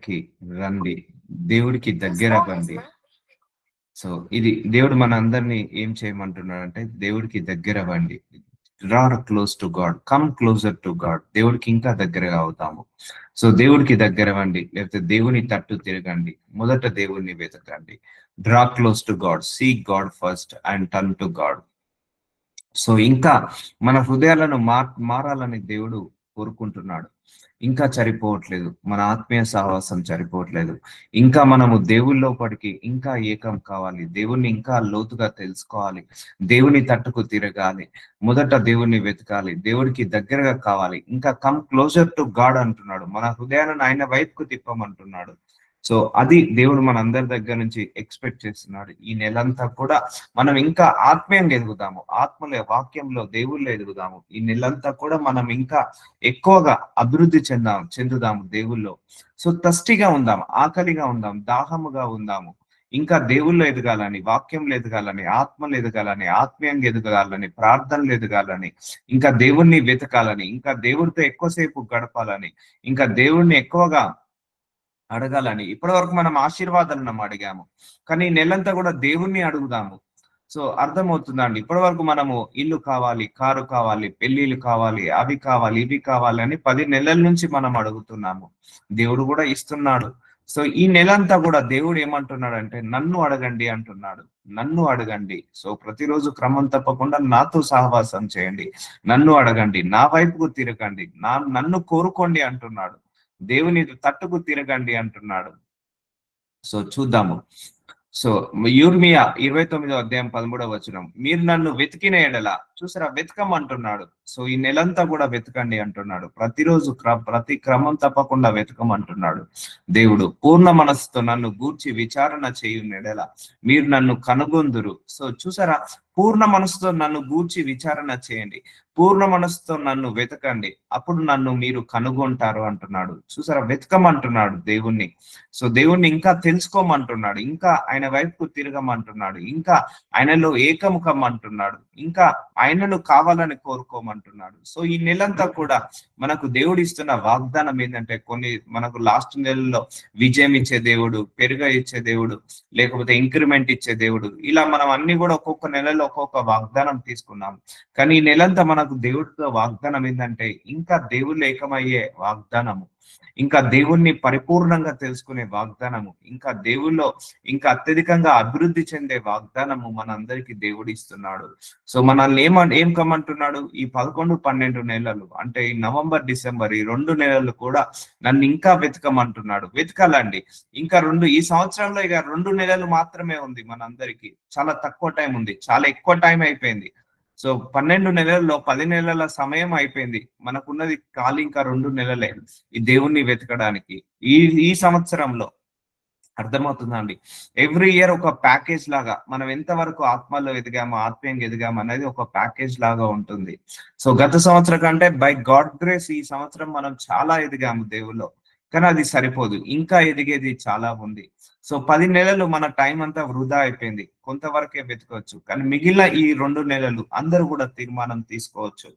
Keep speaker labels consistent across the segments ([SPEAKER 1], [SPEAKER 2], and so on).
[SPEAKER 1] దగ్గరికి రండి, దేవుడికి దగ్గర అవ్వండి. సో ఇది దేవుడు మన అందరినీ ఏం చేయమంటున్నాడు అంటే, దేవుడికి దగ్గర అవ్వండి. Draw close to God, come closer to God. దేవుడికి ఇంకా దగ్గరగా అవుతాము. సో దేవుడికి దగ్గర అవ్వండి, లేకపోతే దేవుని తట్టు తిరగండి, మొదట దేవుణ్ణి వెతకండి. Draw close to God, seek God first and turn to God. So ఇంకా మన హృదయాలను మారాలని దేవుడు కోరుకుంటున్నాడు. ఇంకా సరిపోవట్లేదు, మన ఆత్మీయ సహవాసం సరిపోవట్లేదు. ఇంకా మనము దేవుని లోపలికి ఇంకా ఏకం కావాలి, దేవుణ్ణి ఇంకా లోతుగా తెలుసుకోవాలి, దేవుని తట్టుకు తిరగాలి, మొదట దేవుణ్ణి వెతకాలి, దేవుడికి దగ్గరగా కావాలి. ఇంకా కమ్ క్లోజర్ టు గాడ్ అంటున్నాడు, మన హృదయాలను ఆయన వైపుకు తిప్పమంటున్నాడు. సో అది దేవుడు మన అందరి దగ్గర నుంచి ఎక్స్పెక్ట్ చేస్తున్నాడు. ఈ నెలంతా కూడా మనం ఇంకా ఆత్మీయంగా ఎదుగుదాము, ఆత్మలో వాక్యంలో దేవుళ్ళు ఎదుగుదాము. ఈ నెలంతా కూడా మనం ఇంకా ఎక్కువగా అభివృద్ధి చెందుదాము దేవుల్లో. సో తస్టిగా ఉందాం, ఆకలిగా ఉందాం, దాహముగా ఉందాము. ఇంకా దేవుళ్ళు ఎదగాలని, వాక్యంలో ఎదగాలని, ఆత్మలు ఎదగాలని, ఆత్మీయంగా ఎదగాలని, ప్రార్థనలు ఎదగాలని, ఇంకా దేవుణ్ణి వెతకాలని, ఇంకా దేవుడితో ఎక్కువసేపు గడపాలని, ఇంకా దేవుణ్ణి ఎక్కువగా అడగాలని. ఇప్పటి వరకు మనం ఆశీర్వాదాలను అడిగాము, కానీ ఈ నెలంతా కూడా దేవుణ్ణి అడుగుదాము. సో అర్థమవుతుందా అండి? ఇప్పటి వరకు మనము ఇల్లు కావాలి, కారు కావాలి, పెళ్లిళ్ళు కావాలి, అవి కావాలి, ఇవి కావాలి అని 10 నెలల నుంచి మనం అడుగుతున్నాము. దేవుడు కూడా ఇస్తున్నాడు. సో ఈ నెలంతా కూడా దేవుడు ఏమంటున్నాడు అంటే, నన్ను అడగండి అంటున్నాడు. నన్ను అడగండి. సో ప్రతిరోజు క్రమం తప్పకుండా నాతో సహవాసం చేయండి, నన్ను అడగండి, నా వైపుకు తిరగండి, నన్ను కోరుకోండి అంటున్నాడు. దేవుని తట్టుకు తిరగండి అంటున్నాడు. సో చూద్దాము. సో యిర్మీయా 29:13 మీరు నన్ను వెతికిన ఎడల, చూసారా, వెతకమంటున్నాడు. సో ఈ నెలంతా కూడా వెతకండి అంటున్నాడు. ప్రతిరోజు ప్రతి క్రమం తప్పకుండా వెతకమంటున్నాడు దేవుడు. పూర్ణ మనస్సుతో నన్ను గూర్చి విచారణ చేయు ఎడల మీరు నన్ను కనుగొందురు. సో చూసారా, పూర్ణ మనసుతో నన్ను గూర్చి విచారణ చేయండి, పూర్ణ మనసుతో నన్ను వెతకండి, అప్పుడు నన్ను మీరు కనుగొంటారు అంటున్నాడు. చూసారా, వెతకమంటున్నాడు దేవుణ్ణి. సో దేవుణ్ణి ఇంకా తెలుసుకోమంటున్నాడు, ఇంకా ఆయన వైపుకు తిరగమంటున్నాడు, ఇంకా ఆయనలో ఏకముఖం అంటున్నాడు, ఇంకా ఆయనను కావాలని కోరుకోమంటున్నాడు. సో ఈ నెలంతా కూడా మనకు దేవుడు ఇస్తున్న వాగ్దానం ఏంటంటే, కొన్ని మనకు లాస్ట్ నెలలో విజయం ఇచ్చే దేవుడు, పెరుగ ఇచ్చే దేవుడు, లేకపోతే ఇంక్రిమెంట్ ఇచ్చే దేవుడు, ఇలా మనం అన్ని కూడా ఒక్కొక్క నెలలో ఒక్కొక్క వాగ్దానం తీసుకున్నాం. కానీ ఈ నెలంతా మనకు దేవుడితో వాగ్దానం ఏంటంటే, ఇంకా దేవుళ్ళు ఏకమయ్యే వాగ్దానము, ఇంకా దేవుణ్ణి పరిపూర్ణంగా తెలుసుకునే వాగ్దానము, ఇంకా దేవుల్లో ఇంకా అత్యధికంగా అభివృద్ధి చెందే వాగ్దానము మన అందరికి దేవుడు ఇస్తున్నాడు. సో మనల్ని ఏం కమ్మంటున్నాడు? ఈ 11-12 నెలలు అంటే ఈ నవంబర్ డిసెంబర్ ఈ 2 నెలలు కూడా నన్ను ఇంకా వెతకమంటున్నాడు. వెతకాలండి. ఇంకా ఈ సంవత్సరంలో ఇక 2 నెలలు మాత్రమే ఉంది మనందరికి. చాలా తక్కువ టైం ఉంది, చాలా ఎక్కువ టైం అయిపోయింది. సో 12 నెలల్లో 10 నెలల సమయం అయిపోయింది. మనకున్నది ఖాళీ ఇంకా 2 నెలలే ఈ దేవుణ్ణి వెతకడానికి. ఈ సంవత్సరంలో అర్థమవుతుందా అండి? ఎవ్రీ ఇయర్ ఒక ప్యాకేజ్ లాగా మనం ఎంతవరకు ఆత్మలో ఎదిగాము, ఆత్మీయంగా ఎదిగాము అనేది ఒక ప్యాకేజ్ లాగా ఉంటుంది. సో గత సంవత్సరం కంటే బై గాడ్ గ్రేస్ ఈ సంవత్సరం మనం చాలా ఎదిగాము దేవుల్లో, కానీ అది సరిపోదు, ఇంకా ఎదిగేది చాలా ఉంది. సో 10 నెలలు మన టైం అంతా వృధా అయిపోయింది, కొంతవరకే వెతకవచ్చు. కానీ మిగిలిన ఈ 2 నెలలు అందరూ కూడా తీర్మానం తీసుకోవచ్చు.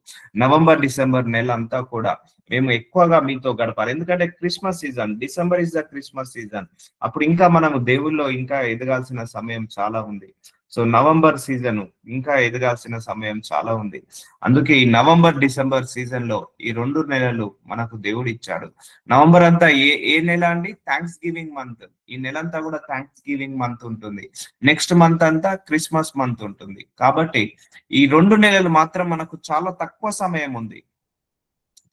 [SPEAKER 1] నవంబర్ డిసెంబర్ నెల అంతా కూడా మేము ఎక్కువగా మీతో గడపాలి. ఎందుకంటే Christmas season, December is the Christmas season. అప్పుడు ఇంకా మనము దేవుల్లో ఇంకా ఎదగాల్సిన సమయం చాలా ఉంది. సో నవంబర్ సీజన్ ఇంకా ఎదగాల్సిన సమయం చాలా ఉంది. అందుకే ఈ నవంబర్ డిసెంబర్ సీజన్ లో ఈ 2 నెలలు మనకు దేవుడు ఇచ్చాడు. నవంబర్ అంతా ఏ నెల అండి? Thanks giving month. ఈ నెలంతా కూడా థ్యాంక్స్ గివింగ్ మంత్ ఉంటుంది. నెక్స్ట్ మంత్ అంతా క్రిస్మస్ మంత్ ఉంటుంది. కాబట్టి ఈ 2 నెలలు మాత్రం మనకు చాలా తక్కువ సమయం ఉంది,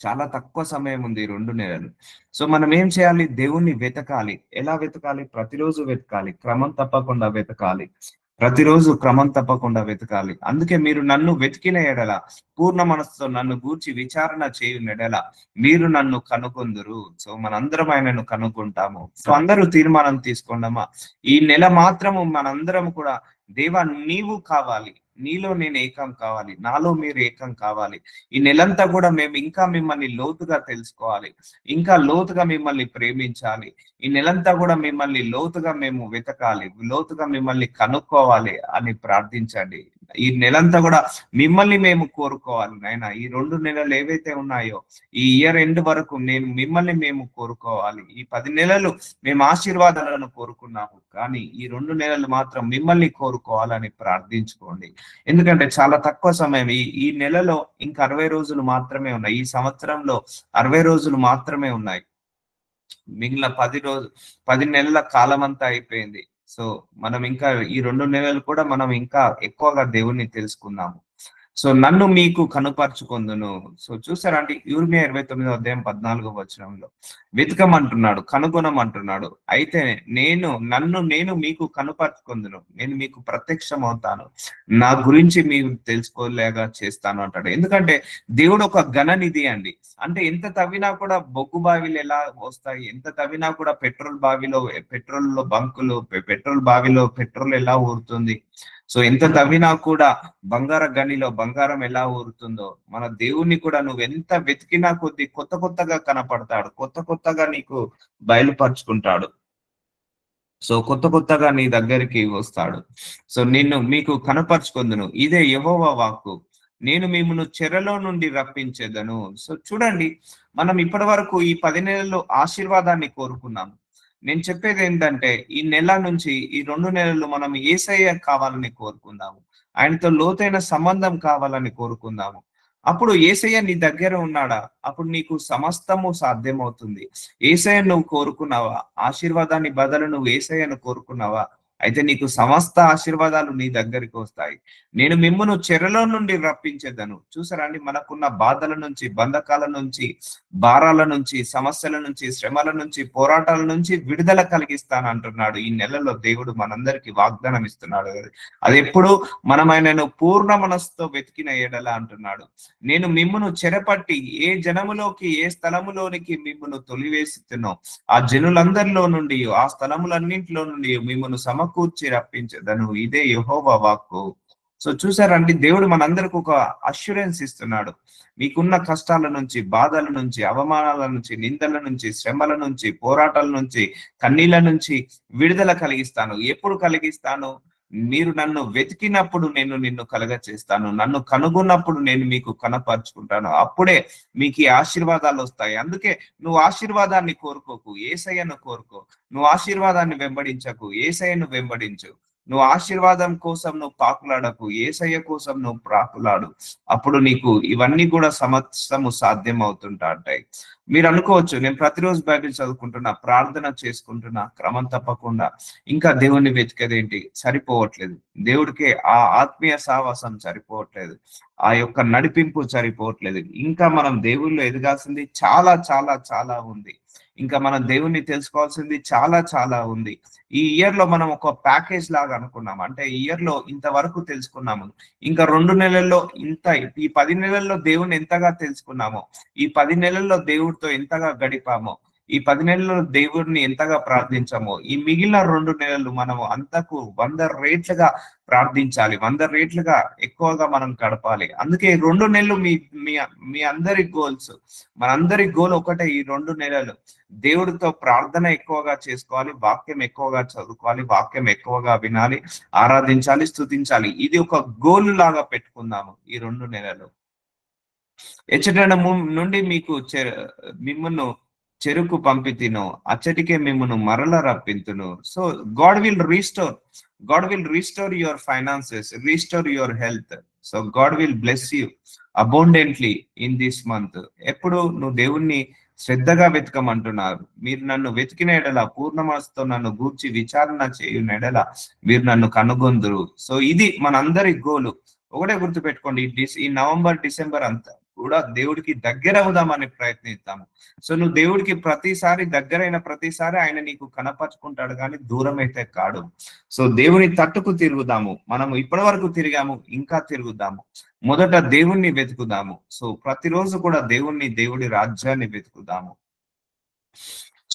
[SPEAKER 1] చాలా తక్కువ సమయం ఉంది ఈ 2 నెలలు. సో మనం ఏం చేయాలి? దేవుణ్ణి వెతకాలి. ఎలా వెతకాలి? ప్రతిరోజు వెతకాలి, క్రమం తప్పకుండా వెతకాలి, ప్రతిరోజు క్రమం తప్పకుండా వెతకాలి. అందుకే మీరు నన్ను వెతికిన ఎడల, పూర్ణ మనసుతో నన్ను గూర్చి విచారణ చేయు ఎడల మీరు నన్ను కనుగొందురు. సో మనందరం ఆయనను కనుగొంటాము. సో అందరూ తీర్మానం తీసుకోండమ్మా, ఈ నెల మాత్రము మనందరం కూడా, దేవా నీవు కావాలి, నీలో నేను ఏకం కావాలి, నాలో మీరు ఏకం కావాలి. ఈ నెలంతా కూడా మేము ఇంకా మిమ్మల్ని లోతుగా తెలుసుకోవాలి, ఇంకా లోతుగా మిమ్మల్ని ప్రేమించాలి. ఈ నెలంతా కూడా మిమ్మల్ని లోతుగా మేము వెతకాలి, లోతుగా మిమ్మల్ని కనుక్కోవాలి అని ప్రార్థించండి. ఈ నెలంతా కూడా మిమ్మల్ని మేము కోరుకోవాలి నాయన. ఈ 2 నెలలు ఏవైతే ఉన్నాయో ఈ ఇయర్ ఎండ్ వరకు మిమ్మల్ని మేము కోరుకోవాలి. ఈ 10 నెలలు మేము ఆశీర్వాదాలను కోరుకున్నాము, కానీ ఈ 2 నెలలు మాత్రం మిమ్మల్ని కోరుకోవాలని ప్రార్థించుకోండి. ఎందుకంటే చాలా తక్కువ సమయం, ఈ నెలలో ఇంకా 60 రోజులు మాత్రమే ఉన్నాయి. ఈ సంవత్సరంలో 60 రోజులు మాత్రమే ఉన్నాయి. మిగిలిన 10 నెలల కాలం అంతా అయిపోయింది. సో మనం ఇంకా ఈ 2 నెలలు కూడా మనం ఇంకా ఎక్కువగా దేవుణ్ణి తెలుసుకుందాము. సో నన్ను మీకు కనుపరుచుకొందును. సో చూసారా అండి, యిర్మీయా 29వ అధ్యాయం 14వ వచనంలో వెతకమంటున్నాడు, కనుగొనమంటున్నాడు. అయితే నేను మీకు కనుపరుచుకొందును, నేను మీకు ప్రత్యక్షం అవుతాను, నా గురించి మీరు తెలుసుకోలేగా చేస్తాను అంటాడు. ఎందుకంటే దేవుడు ఒక ఘననిధి అండి. అంటే ఎంత తవ్వినా కూడా బొగ్గు బావిలు ఎలా వస్తాయి, ఎంత తవ్వినా కూడా పెట్రోల్ బావిలో పెట్రోల్ ఎలా ఊరుతుంది. సో ఎంత తవ్వినా కూడా బంగార గనిలో బంగారం ఎలా ఊరుతుందో, మన దేవుణ్ణి కూడా నువ్వు ఎంత వెతికినా కొద్దీ కొత్తగా కనపడతాడు, కొత్తగా నీకు బయలుపరుచుకుంటాడు. సో కొత్తగా నీ దగ్గరికి వస్తాడు. సో మీకు కనపరుచుకొందును, ఇదే యెహోవా వాక్కు, నేను మిమ్మును చెరలో నుండి రప్పించేదను. సో చూడండి, మనం ఇప్పటి వరకు ఈ 10 నెలల్లో ఆశీర్వాదాన్ని కోరుకున్నాము. నేను చెప్పేది ఏంటంటే ఈ నెల నుంచి ఈ 2 నెలలు మనం యేసయ్య కావాలని కోరుకుందాము, ఆయనతో లోతైన సంబంధం కావాలని కోరుకుందాము. అప్పుడు యేసయ్య నీ దగ్గర ఉన్నాడా, అప్పుడు నీకు సమస్తము సాధ్యమవుతుంది. యేసయ్య నువ్వు కోరుకున్నావా, ఆశీర్వాదాన్ని బదులు నువ్వు యేసయ్యను కోరుకున్నావా, అయితే నీకు సమస్త ఆశీర్వాదాలు నీ దగ్గరికి వస్తాయి. నేను మిమ్మును చెరలో నుండి రప్పించేదను. చూసారా అండి, మనకున్న బాధల నుంచి, బంధకాల నుంచి, భారాల నుంచి, సమస్యల నుంచి, శ్రమల నుంచి, పోరాటాల నుంచి విడుదల కలిగిస్తాను అంటున్నాడు. ఈ నెలలో దేవుడు మనందరికి వాగ్దానం ఇస్తున్నాడు. అది ఎప్పుడు మనం ఆయనను పూర్ణ మనస్సుతో వెతికిన ఎడల అంటున్నాడు. నేను మిమ్మును చెరపట్టి ఏ జనములోకి, ఏ స్థలములోనికి మిమ్మును తొలివేస్తున్నో ఆ జనులందరిలో నుండి, ఆ స్థలములన్నింటిలో నుండి మిమ్మును సమకూర్చి రప్పించదను, ఇదే యెహోవా వాక్కు. సో చూసారండి, దేవుడు మనందరికి ఒక అష్యూరెన్స్ ఇస్తున్నాడు. మీకున్న కష్టాల నుంచి, బాధల నుంచి, అవమానాల నుంచి, నిందల నుంచి, శ్రమల నుంచి, పోరాటాల నుంచి, కన్నీళ్ల నుంచి విడుదల కలిగిస్తాను. ఎప్పుడు కలిగిస్తాను? మీరు నన్ను వెతికినప్పుడు నేను నిన్ను కలగ చేస్తాను, నన్ను కనుగొన్నప్పుడు నేను మీకు కనపరుచుకుంటాను. అప్పుడే మీకు ఈ ఆశీర్వాదాలు వస్తాయి. అందుకే నువ్వు ఆశీర్వాదాన్ని కోరుకోకు, యేసయ్యను కోరుకో. నువ్వు ఆశీర్వాదాన్ని వెంబడించకు, యేసయ్యను వెంబడించు. నువ్వు ఆశీర్వాదం కోసం నువ్వు పాకులాడకు, యేసయ్య కోసం నువ్వు ప్రాకులాడు. అప్పుడు నీకు ఇవన్నీ కూడా సమస్తము సాధ్యం అవుతుంటాయి. మీరు అనుకోవచ్చు, నేను ప్రతిరోజు బైబిల్ చదువుకుంటున్నా, ప్రార్థన చేసుకుంటున్నా క్రమం తప్పకుండా, ఇంకా దేవుణ్ణి వెతికేదేంటి, సరిపోవట్లేదు. దేవుడికి ఆ ఆత్మీయ సావాసం సరిపోవట్లేదు, ఆ యొక్క నడిపింపు సరిపోవట్లేదు. ఇంకా మనం దేవుళ్ళు ఎదగాల్సింది చాలా చాలా చాలా ఉంది. ఇంకా మనం దేవుణ్ణి తెలుసుకోవాల్సింది చాలా చాలా ఉంది. ఈ ఇయర్ లో మనం ఒక ప్యాకేజ్ లాగా అనుకున్నాం. అంటే ఈ ఇయర్ లో ఇంతవరకు తెలుసుకున్నాము, ఇంకా 2 నెలల్లో ఈ 10 నెలల్లో దేవుణ్ణి ఎంతగా తెలుసుకున్నామో, ఈ 10 నెలల్లో దేవుడితో ఎంతగా గడిపామో, ఈ 10 నెలల్లో దేవుడిని ఎంతగా ప్రార్థించామో, ఈ మిగిలిన 2 నెలలు మనం అంతకు 100 రేట్లుగా ప్రార్థించాలి, 100 రేట్లుగా ఎక్కువగా మనం గడపాలి. అందుకే 2 నెలలు మీ అందరి గోల్స్, మనందరి గోల్ ఒకటే. ఈ 2 నెలలు దేవుడితో ప్రార్థన ఎక్కువగా చేసుకోవాలి, వాక్యం ఎక్కువగా చదువుకోవాలి, వాక్యం ఎక్కువగా వినాలి, ఆరాధించాలి, స్తుతించాలి. ఇది ఒక గోల్ లాగా పెట్టుకుందాము ఈ 2 నెలలు. ఎచ్చట నుండి మిమ్మును చెరుకు పంపితిను, అచ్చటికే మిమ్మును మరల రప్పింతును. So God will restore your finances, restore your health. So God will bless you abundantly in this month. ఎప్పుడు నువ్వు దేవుణ్ణి శ్రద్ధగా వెతకమంటున్నారు. మీరు నన్ను వెతికిన ఎడల, పూర్ణ మనసుతో నన్ను గూర్చి విచారణ చేయున ఎడల మీరు నన్ను కనుగొందురు. సో ఇది మనందరి గోలు. ఒకటే గుర్తు పెట్టుకోండి, ఈ నవంబర్, డిసెంబర్ అంతా కూడా దేవుడికి దగ్గర అవుదామని ప్రయత్నిస్తాము. సో నువ్వు దేవుడికి దగ్గరైన ప్రతిసారి ఆయన నీకు కనపరుచుకుంటాడు, కానీ దూరం అయితే కాడు. సో దేవుని తట్టుకు తిరుగుదాము. మనం ఇప్పటి వరకు తిరిగాము, ఇంకా తిరుగుదాము. మొదట దేవుణ్ణి వెతుకుదాము. సో ప్రతిరోజు కూడా దేవుడి రాజ్యాన్ని వెతుకుదాము.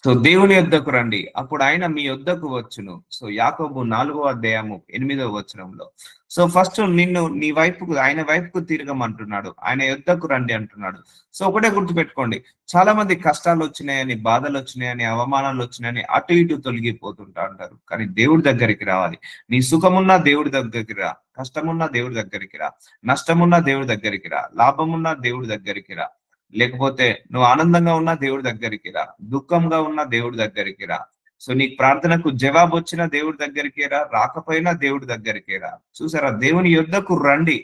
[SPEAKER 1] సో దేవుని యొద్దకు రండి, అప్పుడు ఆయన మీ యొద్దకు వచ్చును. సో యాకోబు 4 అధ్యాయము 8వ వచనంలో. సో ఫస్ట్ నిన్ను నీ వైపుకు, ఆయన వైపుకు తిరగమంటున్నాడు, ఆయన యొద్దకు రండి అంటున్నాడు. సో ఒకటే గుర్తుపెట్టుకోండి, చాలా మంది కష్టాలు వచ్చినాయని, బాధలు వచ్చినాయని, అవమానాలు వచ్చినాయని అటు ఇటు తొలగిపోతుంటా అంటారు. కానీ దేవుడి దగ్గరికి రావాలి. నీ సుఖమున్నా దేవుడి దగ్గరికి రా, కష్టమున్నా దేవుడి దగ్గరికి రా, నష్టమున్నా దేవుడి దగ్గరికి రా, లాభమున్నా దేవుడి దగ్గరికి రా, లేకపోతే నువ్వు ఆనందంగా ఉన్నా దేవుడి దగ్గరికి రా, దుఃఖంగా ఉన్నా దేవుడి దగ్గరికి రా. సో నీకు ప్రార్థనకు జవాబు వచ్చిన దేవుడి దగ్గరికి రా, రాకపోయినా దేవుడి దగ్గరికి రా. చూసారా, దేవుని యొద్దకు రండి,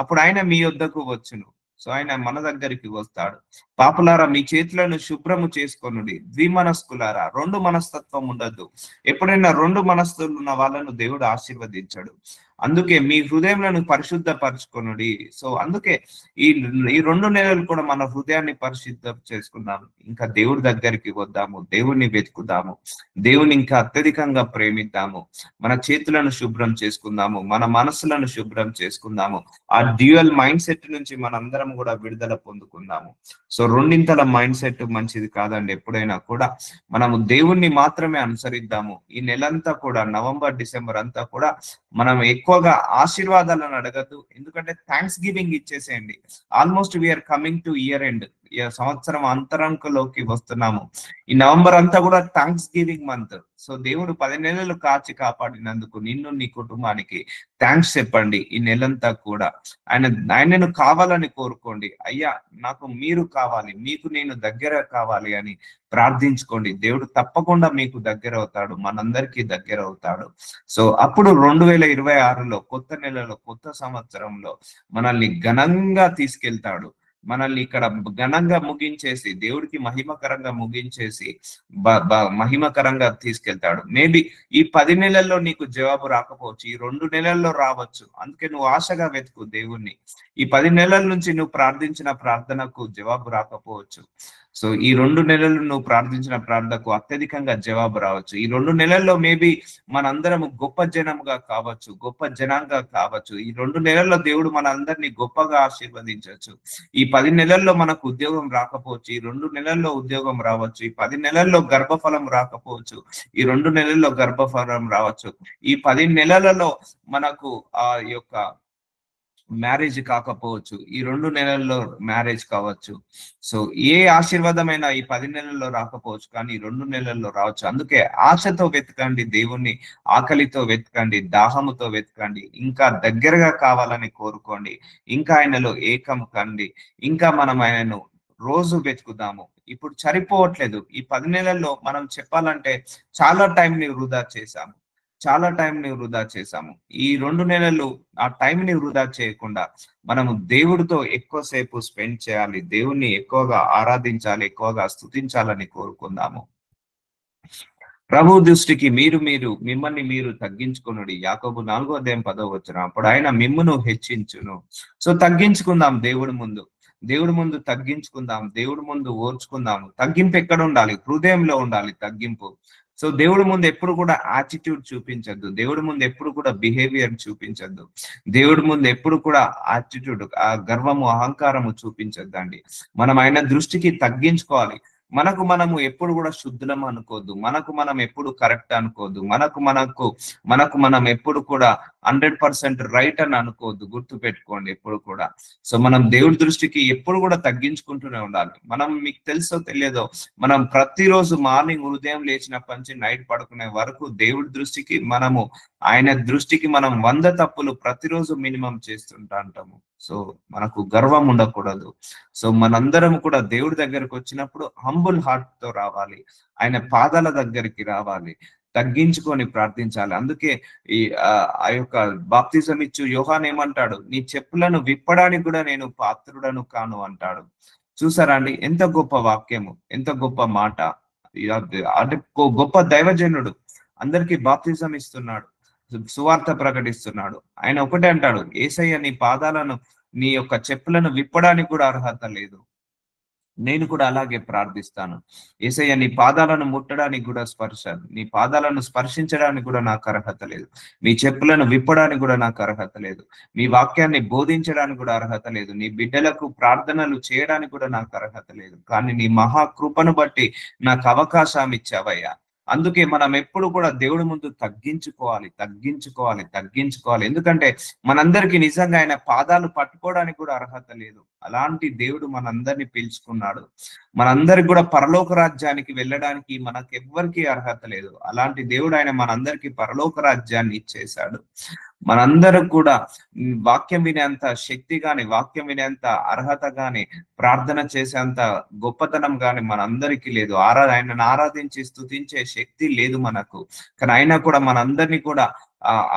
[SPEAKER 1] అప్పుడు ఆయన మీ యొద్దకు వచ్చును. సో ఆయన మన దగ్గరికి వస్తాడు. పాపులారా, మీ చేతులను శుభ్రము చేసుకొనుడి. ద్విమనస్కులారా, రెండు మనస్తత్వం ఉండద్దు. ఎప్పుడైనా రెండు మనస్సులు ఉన్న వాళ్ళను దేవుడు ఆశీర్వదించాడు. అందుకే మీ హృదయములను పరిశుద్ధపరచుకొనుడి. సో అందుకే ఈ ఈ 2 నెలలు కూడా మన హృదయాన్ని పరిశుద్ధం చేసుకుందాం. ఇంకా దేవుడి దగ్గరికి వద్దాము, దేవుణ్ణి వెతుకుదాము, దేవుని ఇంకా అత్యధికంగా ప్రేమిద్దాము. మన చేతులను శుభ్రం చేసుకుందాము, మన మనసులను శుభ్రం చేసుకుందాము. ఆ డ్యూయల్ మైండ్ సెట్ నుంచి మనందరం కూడా విడుదల పొందుకుందాము. సో రెండింతల మైండ్ సెట్ మంచిది కాదండి. ఎప్పుడైనా కూడా మనము దేవుణ్ణి మాత్రమే అనుసరిద్దాము. ఈ నెలంతా కూడా, నవంబర్ డిసెంబర్ అంతా కూడా మనం ఎక్కువగా ఆశీర్వాదాలను అడగద్దు. ఎందుకంటే థ్యాంక్స్ గివింగ్ ఇచ్చేసేయండి. Almost we are coming to year end. సంవత్సరం అంతరంకులోకి వస్తున్నాము. ఈ నవంబర్ అంతా కూడా థ్యాంక్స్ గివింగ్ మంత్. సో దేవుడు 10 నెలలు కాచి కాపాడినందుకు నిన్ను, నీ కుటుంబానికి థ్యాంక్స్ చెప్పండి ఈ నెలంతా కూడా. ఆయనను కావాలని కోరుకోండి. అయ్యా, నాకు మీరు కావాలి, మీకు నేను దగ్గర కావాలి అని ప్రార్థించుకోండి. దేవుడు తప్పకుండా మీకు దగ్గర అవుతాడు, మనందరికీ దగ్గర అవుతాడు. సో అప్పుడు 2026లో, కొత్త నెలలో, కొత్త సంవత్సరంలో మనల్ని ఘనంగా తీసుకెళ్తాడు. మనల్ని ఇక్కడ ఘనంగా ముగించేసి, దేవుడికి మహిమకరంగా ముగించేసి మహిమకరంగా తీసుకెళ్తాడు. మేబీ ఈ 10 నెలల్లో నీకు జవాబు రాకపోవచ్చు, ఈ 2 నెలల్లో రావచ్చు. అందుకే నువ్వు ఆశగా వెతుకు దేవుణ్ణి. ఈ 10 నెలల నుంచి నువ్వు ప్రార్థించిన ప్రార్థనకు జవాబు రాకపోవచ్చు. సో ఈ 2 నెలలు నువ్వు ప్రార్థించిన ప్రార్థనకు అత్యధికంగా జవాబు రావచ్చు. ఈ 2 నెలల్లో మేబీ మనందరము గొప్ప జనముగా కావచ్చు, గొప్ప జనంగా కావచ్చు. ఈ 2 నెలల్లో దేవుడు మనందరినీ గొప్పగా ఆశీర్వదించవచ్చు. ఈ 10 నెలల్లో మనకు ఉద్యోగం రాకపోవచ్చు, ఈ 2 నెలల్లో ఉద్యోగం రావచ్చు. ఈ 10 నెలల్లో గర్భఫలం రాకపోవచ్చు, ఈ 2 నెలల్లో గర్భఫలం రావచ్చు. ఈ 10 నెలలలో మనకు ఆ యొక్క మ్యారేజ్ కాకపోవచ్చు, ఈ 2 నెలల్లో మ్యారేజ్ కావచ్చు. సో ఏ ఆశీర్వాదమైనా ఈ 10 నెలల్లో రాకపోవచ్చు, కానీ ఈ 2 నెలల్లో రావచ్చు. అందుకే ఆశతో వెతకండి దేవుణ్ణి, ఆకలితో వెతకండి, దాహముతో వెతకండి, ఇంకా దగ్గరగా కావాలని కోరుకోండి, ఇంకా ఆయనలో ఏకం కండి, ఇంకా మనం ఆయనను రోజు వెతుకుదాము. ఇప్పుడు సరిపోవట్లేదు. ఈ 10 నెలల్లో మనం చెప్పాలంటే చాలా టైంని వృధా చేశాము, చాలా టైంని వృధా చేశాము. ఈ 2 నెలలు ఆ టైంని వృధా చేయకుండా మనము దేవుడితో ఎక్కువసేపు స్పెండ్ చేయాలి, దేవుణ్ణి ఎక్కువగా ఆరాధించాలి, ఎక్కువగా స్తుతించాలని కోరుకుందాము. ప్రభు దృష్టికి మిమ్మల్ని మీరు తగ్గించుకొనుడి. యాకోబు 4 అధ్యాయం 10వ వచనం. అప్పుడు ఆయన మిమ్మును హెచ్చించును. సో తగ్గించుకుందాం దేవుడి ముందు, దేవుడి ముందు తగ్గించుకుందాం, దేవుడి ముందు ఓర్చుకుందాము. తగ్గింపు ఎక్కడ ఉండాలి? హృదయంలో ఉండాలి తగ్గింపు. సో దేవుడి ముందు ఎప్పుడు కూడా యాటిట్యూడ్ చూపించద్దు, దేవుడి ముందు ఎప్పుడు కూడా బిహేవియర్ చూపించద్దు, దేవుడి ముందు ఎప్పుడు కూడా యాటిట్యూడ్, ఆ గర్వము, అహంకారము చూపించద్దండి. మనం ఆయన దృష్టికి తగ్గించుకోవాలి. మనము ఎప్పుడు కూడా శుద్ధులం అనుకోవద్దు, మనం ఎప్పుడు కరెక్ట్ అనుకోవద్దు, మనం ఎప్పుడు కూడా 100% రైట్ అని అనుకోవద్దు. గుర్తు పెట్టుకోండి ఎప్పుడు కూడా. సో మనం దేవుడి దృష్టికి ఎప్పుడు కూడా తగ్గించుకుంటూనే ఉండాలి. మీకు తెలుసో తెలియదో, మనం ప్రతిరోజు మార్నింగ్ ఉదయం లేచినప్పటి నుంచి నైట్ పడుకునే వరకు దేవుడి దృష్టికి ఆయన దృష్టికి మనం 100 తప్పులు ప్రతిరోజు మినిమం చేస్తుంటా అంటాము. సో మనకు గర్వం ఉండకూడదు. సో మనందరం కూడా దేవుడి దగ్గరకు వచ్చినప్పుడు హంబుల్ హార్ట్ తో రావాలి, ఆయన పాదాల దగ్గరికి రావాలి, తగ్గించుకొని ప్రార్థించాలి. అందుకే ఆ యొక్క బాప్తిజం ఇచ్చు యోహాన్ ఏమంటాడు? నీ చెప్పులను విప్పడానికి కూడా నేను పాత్రుడను కాను అంటాడు. చూసారా అండి, ఎంత గొప్ప వాక్యము, ఎంత గొప్ప మాట. అంటే గొప్ప దైవజనుడు, అందరికీ బాప్తిజం ఇస్తున్నాడు, సువార్త ప్రకటిస్తున్నాడు. ఆయన ఒకటే అంటాడు, యేసయ్య నీ పాదాలను, నీ యొక్క చెప్పులను విప్పడానికి కూడా అర్హత లేదు. నేను కూడా అలాగే ప్రార్థిస్తాను. యేసయ్య, నీ పాదాలను ముట్టడానికి కూడా నీ పాదాలను స్పర్శించడానికి కూడా నాకు అర్హత లేదు. మీ చెప్పులను విప్పడానికి కూడా నాకు అర్హత లేదు. మీ వాక్యాన్ని బోధించడానికి కూడా అర్హత లేదు. నీ బిడ్డలకు ప్రార్థనలు చేయడానికి కూడా నాకు అర్హత లేదు. కానీ నీ మహాకృపను బట్టి నాకు అవకాశం ఇచ్చావయ్యా. అందుకే మనం ఎప్పుడు కూడా దేవుడి ముందు తగ్గించుకోవాలి. ఎందుకంటే మనందరికీ నిజంగా ఆయన పాదాలు పట్టుకోవడానికి కూడా అర్హత లేదు. అలాంటి దేవుడు మనందరినీ పిలుచుకున్నాడు. మనందరికి కూడా పరలోక రాజ్యానికి వెళ్ళడానికి మనకెవ్వరికి అర్హత లేదు. అలాంటి దేవుడు ఆయన మనందరికీ పరలోక రాజ్యాన్ని ఇచ్చేశాడు. మనందరం కూడా వాక్యం వినేంత శక్తి గాని, వాక్యం వినేంత అర్హత గాని, ప్రార్థన చేసేంత గొప్పతనం గాని మనందరికీ లేదు. ఆయనను ఆరాధించి స్తుతించే శక్తి లేదు మనకు. కానీ అయినా కూడా మనందరినీ కూడా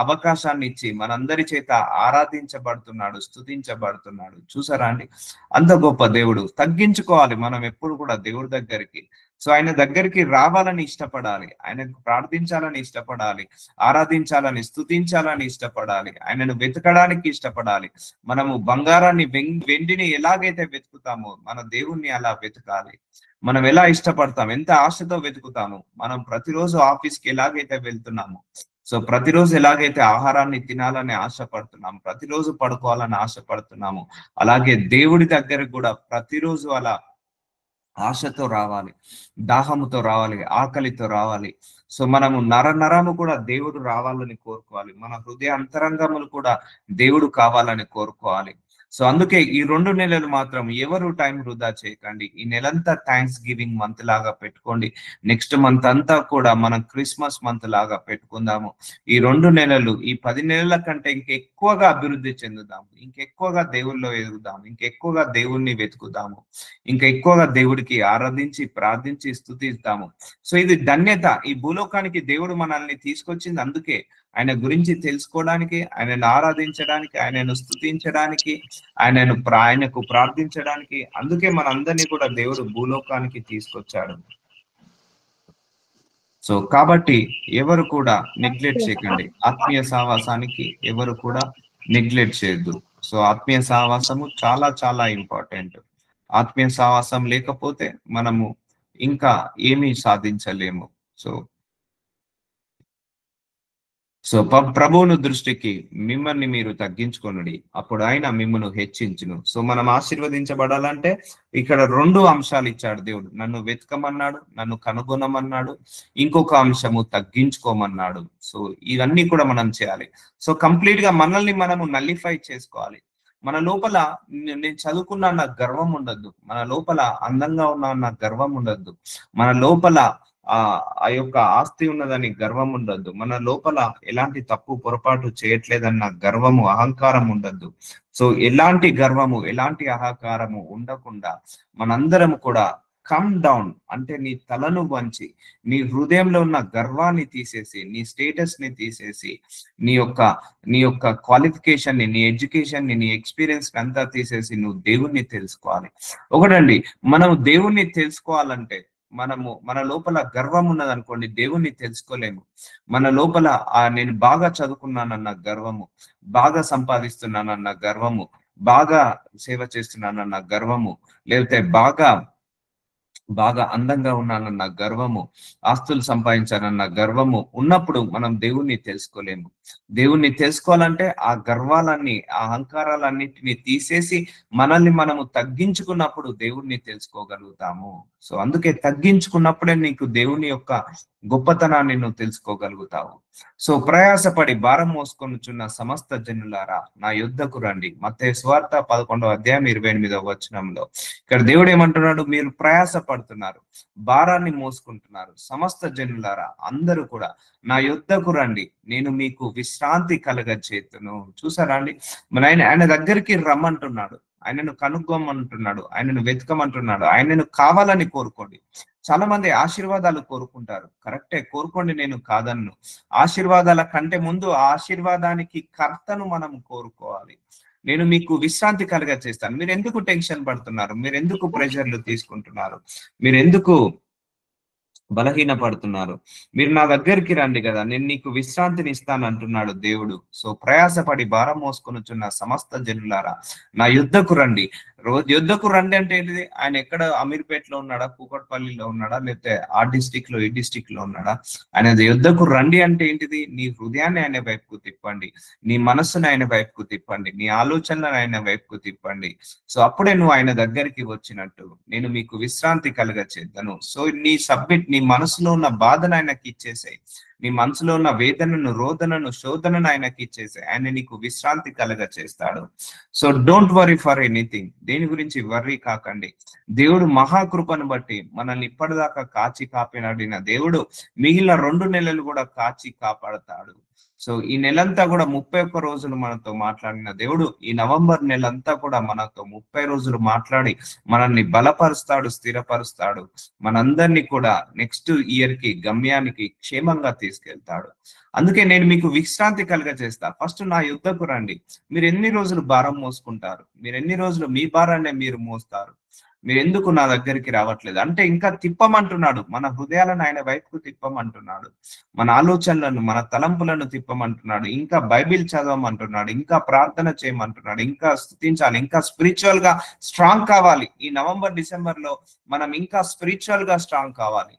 [SPEAKER 1] అవకాశాన్ని ఇచ్చి మనందరి చేత ఆరాధించబడుతున్నాడు, స్తుతించబడుతున్నాడు. చూసారా అండి? అంత గొప్ప దేవుడు. తగ్గించుకోవాలి మనం ఎప్పుడు కూడా దేవుడి దగ్గరికి. సో ఆయన దగ్గరికి రావాలని ఇష్టపడాలి, ఆయనకు ప్రార్థించాలని ఇష్టపడాలి, ఆరాధించాలని, స్తుతించాలని ఇష్టపడాలి, ఆయనను వెతకడానికి ఇష్టపడాలి. మనము బంగారాన్ని, వెండిని ఎలాగైతే వెతుకుతామో మన దేవుణ్ణి అలా వెతకాలి. మనం ఎలా ఇష్టపడతాం, ఎంత ఆశతో వెతుకుతాము. మనం ప్రతిరోజు ఆఫీస్కి ఎలాగైతే వెళ్తున్నాము, సో ప్రతిరోజు ఎలాగైతే ఆహారాన్ని తినాలని ఆశపడుతున్నాము, ప్రతిరోజు పడుకోవాలని ఆశపడుతున్నాము, అలాగే దేవుడి దగ్గర కూడా ప్రతిరోజు అలా ఆశతో రావాలి, దాహముతో రావాలి, ఆకలితో రావాలి. సో మనము నరము కూడా దేవుడు రావాలని కోరుకోవాలి. మన హృదయ అంతరంగములు కూడా దేవుడు కావాలని కోరుకోవాలి. సో అందుకే ఈ 2 నెలలు మాత్రం ఎవరు టైం వృధా చేయకండి. ఈ నెలంతా థ్యాంక్స్ గివింగ్ మంత్ లాగా పెట్టుకోండి. నెక్స్ట్ మంత్ అంతా కూడా మనం క్రిస్మస్ మంత్ లాగా పెట్టుకుందాము. ఈ 2 నెలలు, ఈ 10 నెలల కంటే ఇంకెక్కువగా అభివృద్ధి చెందుదాము, ఇంకెక్కువగా దేవుల్లో ఎదుగుదాము, ఇంకెక్కువగా దేవుణ్ణి వెతుకుదాము, ఇంకా ఎక్కువగా దేవుడికి ఆరాధించి, ప్రార్థించి, స్తుతిస్తాము. సో ఇది ధన్యత. ఈ భూలోకానికి దేవుడు మనల్ని తీసుకొచ్చింది అందుకే, ఆయన గురించి తెలుసుకోవడానికి, ఆయనను ఆరాధించడానికి, ఆయనను స్తుతించడానికి, ఆయనకు ప్రార్థించడానికి. అందుకే మనందరినీ కూడా దేవుడు భూలోకానికి తీసుకొచ్చాడు. సో కాబట్టి ఎవరు కూడా నెగ్లెక్ట్ చేయకండి. ఆత్మీయ సహవాసానికి ఎవరు కూడా నెగ్లెక్ట్ చేయొద్దు. సో ఆత్మీయ సహవాసము చాలా చాలా ఇంపార్టెంట్. ఆత్మీయ సహవాసం లేకపోతే మనము ఇంకా ఏమీ సాధించలేము. సో ప్రభువును దృష్టికి మిమ్మల్ని మీరు తగ్గించుకొనుడి, అప్పుడు ఆయన మిమ్మల్ని హెచ్చించును. సో మనం ఆశీర్వదించబడాలంటే ఇక్కడ 2 అంశాలు ఇచ్చాడు దేవుడు. నన్ను వెతకమన్నాడు, నన్ను కనుగొనమన్నాడు, ఇంకొక అంశము తగ్గించుకోమన్నాడు. సో ఇవన్నీ కూడా మనం చేయాలి. సో కంప్లీట్ గా మనల్ని మనము నల్లిఫై చేసుకోవాలి. మన లోపల నేను చదువుకున్నా అన్న గర్వం ఉండద్దు, మన లోపల అందంగా ఉన్నా అన్న గర్వం ఉండద్దు, మన లోపల ఆ యొక్క ఆస్తి ఉన్నదని గర్వం ఉండద్దు, మన లోపల ఎలాంటి తప్పు పొరపాటు చేయట్లేదన్న గర్వము, అహంకారం ఉండద్దు. సో ఎలాంటి గర్వము, ఎలాంటి అహంకారము ఉండకుండా మనందరం కూడా కమ్ డౌన్, అంటే నీ తలను వంచి, నీ హృదయంలో ఉన్న గర్వాన్ని తీసేసి, నీ స్టేటస్ ని తీసేసి, నీ యొక్క క్వాలిఫికేషన్ ని, నీ ఎడ్యుకేషన్ ని, నీ ఎక్స్పీరియన్స్ అంతా తీసేసి నువ్వు దేవుణ్ణి తెలుసుకోవాలి. ఒకటండి, మనం దేవుణ్ణి తెలుసుకోవాలంటే మన లోపల గర్వం ఉన్నది అనుకోండి, దేవుణ్ణి తెలుసుకోలేము. మన లోపల నేను బాగా చదువుకున్నానన్న గర్వము, బాగా సంపాదిస్తున్నానన్న గర్వము, బాగా సేవ చేస్తున్నానన్న గర్వము, లేకపోతే బాగా అందంగా ఉన్నానన్న గర్వము, ఆస్తులు సంపాదించానన్న గర్వము ఉన్నప్పుడు మనం దేవుణ్ణి తెలుసుకోలేము. దేవుణ్ణి తెలుసుకోవాలంటే ఆ గర్వాలన్నీ, ఆ అహంకారాలన్నిటిని తీసేసి మనల్ని మనము తగ్గించుకున్నప్పుడు దేవుణ్ణి తెలుసుకోగలుగుతాము. సో అందుకే తగ్గించుకున్నప్పుడే నీకు దేవుని యొక్క గొప్పతనాన్ని నువ్వు తెలుసుకోగలుగుతావు. సో ప్రయాసపడి భారం మోసుకొనుచున్న సమస్త జనులారా నా యుద్ధకు రండి. మత్తయి సువార్త 11వ అధ్యాయం 28వ వచనంలో ఇక్కడ దేవుడు ఏమంటున్నాడు? మీరు ప్రయాస పడుతున్నారు, భారాన్ని మోసుకుంటున్నారు, సమస్త జనులారా అందరూ కూడా నా యుద్ధకు రండి, నేను మీకు విశ్రాంతి కలగచేతును. చూసారా అండి? మన ఆయన దగ్గరికి రమ్మంటున్నాడు, ఆయనను కనుక్కోమంటున్నాడు, ఆయనను వెతకమంటున్నాడు, ఆయనను కావాలని కోరుకోండి. చాలా మంది ఆశీర్వాదాలు కోరుకుంటారు, కరెక్టే, కోరుకోండి, నేను కాదన్ను. ఆశీర్వాదాల కంటే ముందు ఆశీర్వాదానికి కర్తను మనం కోరుకోవాలి. నేను మీకు విశ్రాంతి కలుగ చేస్తాను. మీరు ఎందుకు టెన్షన్ పడుతున్నారు? మీరు ఎందుకు ప్రెషర్లు తీసుకుంటున్నారు? మీరు ఎందుకు బలహీన పడుతున్నారు. మీరు నా దగ్గరికి రండి కదా, నేను నీకు విశ్రాంతిని ఇస్తాను అంటున్నాడు దేవుడు. సో ప్రయాసపడి భారం మోసుకొనుచున్న సమస్త జనులారా నా యుద్ధకు రండి. రోజు యుద్ధకు రండి అంటే ఏంటిది? ఆయన ఎక్కడ అమీర్పేటలో ఉన్నాడా, కూకట్పల్లిలో ఉన్నాడా, లేకపోతే ఆ డిస్టిక్ లో ఈ డిస్టిక్ లో ఉన్నాడా? ఆయన యుద్ధకు రండి అంటే ఏంటిది? నీ హృదయాన్ని ఆయన వైపుకు తిప్పండి, నీ మనస్సును ఆయన వైపుకు తిప్పండి, నీ ఆలోచనలను ఆయన వైపుకు తిప్పండి. సో అప్పుడే నువ్వు ఆయన దగ్గరికి వచ్చినట్టు. నేను మీకు విశ్రాంతి కలుగ చేద్దాను. సో నీ మనసులో ఉన్న బాధను ఆయనకి ఇచ్చేసాయి, నీ మనసులో ఉన్న వేదనను, రోదనను, శోధనను ఆయనకి ఇచ్చేసాయి. ఆయన నీకు విశ్రాంతి కలుగ చేస్తాడు. So don't worry for anything. దేని గురించి వర్రీ కాకండి. దేవుడు మహాకృపను బట్టి మనల్ని ఇప్పటిదాకా కాచి కాపాడిన దేవుడు మిగిలిన 2 నెలలు కూడా కాచి కాపాడతాడు. సో ఈ నెలంతా కూడా 31 రోజులు మనతో మాట్లాడిన దేవుడు ఈ నవంబర్ నెలంతా కూడా మనతో 30 రోజులు మాట్లాడి మనల్ని బలపరుస్తాడు, స్థిరపరుస్తాడు. మనందరినీ కూడా నెక్స్ట్ ఇయర్ కి గమ్యానికి క్షేమంగా తీసుకెళ్తాడు. అందుకే నేను మీకు విశ్రాంతి కలుగజేస్తా. ఫస్ట్ నా యుద్ధకు రండి. మీరు ఎన్ని రోజులు భారం మోసుకుంటారు? మీరు ఎన్ని రోజులు మీ భారాన్ని మీరు మోస్తారు? మీరు ఎందుకు నా దగ్గరికి రావట్లేదు అంటే ఇంకా తిప్పమంటున్నాడు. మన హృదయాలను ఆయన వైపుకు తిప్పమంటున్నాడు, మన ఆలోచనలను, మన తలంపులను తిప్పమంటున్నాడు, ఇంకా బైబిల్ చదవమంటున్నాడు, ఇంకా ప్రార్థన చేయమంటున్నాడు, ఇంకా స్తుతించాలి, ఇంకా స్పిరిచువల్ గా స్ట్రాంగ్ కావాలి. ఈ నవంబర్ డిసెంబర్ లో మనం ఇంకా స్పిరిచువల్ గా స్ట్రాంగ్ కావాలి.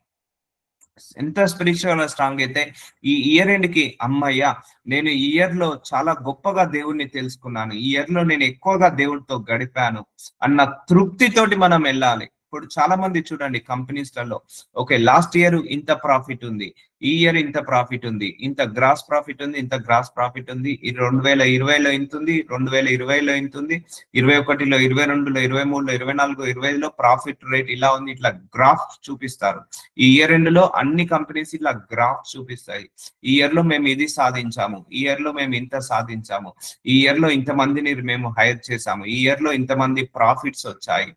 [SPEAKER 1] ఎంత స్పిరిచువల్ గా స్ట్రాంగ్ అయితే ఈ ఇయర్ ఎండ్ కి అమ్మయ్యా నేను ఈ ఇయర్ లో చాలా గొప్పగా దేవుణ్ణి తెలుసుకున్నాను, ఈ ఇయర్ లో నేను ఎక్కువగా దేవుడితో గడిపాను అన్న తృప్తితోటి మనం వెళ్ళాలి. ఇప్పుడు చాలా మంది చూడండి కంపెనీస్ లలో, ఓకే లాస్ట్ ఇయర్ ఇంత ప్రాఫిట్ ఉంది, ఈ ఇయర్ ఇంత ప్రాఫిట్ ఉంది, ఇంత గ్రాస్ ప్రాఫిట్ ఉంది, ఇంత గ్రాస్ ప్రాఫిట్ ఉంది, ఈ 2020లో ఇంత ఉంది, 2020లో ఇంత ఉంది, 21లో, 22లో, 23లో, 24, 25లో ప్రాఫిట్ రేట్ ఇలా ఉంది. ఇట్లా గ్రాఫ్ చూపిస్తారు. ఈ ఇయర్ ఎండ్ లో అన్ని కంపెనీస్ ఇట్లా గ్రాఫ్ చూపిస్తాయి. ఈ ఇయర్ లో మేము ఇది సాధించాము, ఈ ఇయర్ లో మేము ఇంత సాధించాము, ఈ ఇయర్ లో ఇంత మందిని మేము హైర్ చేసాము, ఈ ఇయర్ లో ఇంతమంది ప్రాఫిట్స్ వచ్చాయి.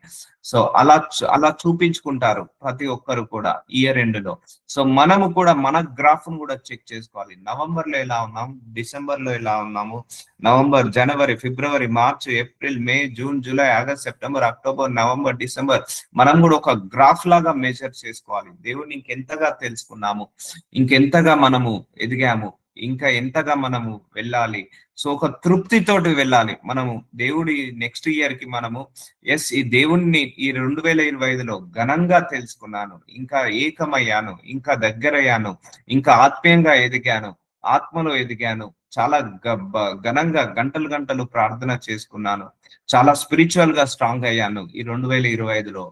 [SPEAKER 1] సో అలా చూపించుకుంటారు ప్రతి ఒక్కరు కూడా ఇయర్ ఎండ్ లో. సో మనము కూడా మన గ్రాఫ్ ను కూడా చెక్ చేసుకోవాలి. నవంబర్ లో ఎలా ఉన్నాం, డిసెంబర్ లో ఎలా ఉన్నాము, November, January, February, March, April, May, June, July, August, September, October, November, December మనం కూడా ఒక గ్రాఫ్ లాగా మెజర్ చేసుకోవాలి. దేవుడిని ఇంకెంతగా తెలుసుకున్నాము, ఇంకెంతగా మనము ఎదిగాము, ఇంకా ఎంతగా మనము వెళ్ళాలి. సో ఒక తృప్తితోటి వెళ్ళాలి మనము. దేవుడి నెక్స్ట్ ఇయర్ కి మనము ఈ దేవుణ్ణి ఈ 2025లో ఘనంగా తెలుసుకున్నాను, ఇంకా ఏకమయ్యాను, ఇంకా దగ్గరయ్యాను, ఇంకా ఆత్మీయంగా ఎదిగాను, ఆత్మలో ఎదిగాను, చాలా ఘనంగా గంటలు గంటలు ప్రార్థన చేసుకున్నాను, చాలా స్పిరిచువల్ గా స్ట్రాంగ్ అయ్యాను ఈ 2025లో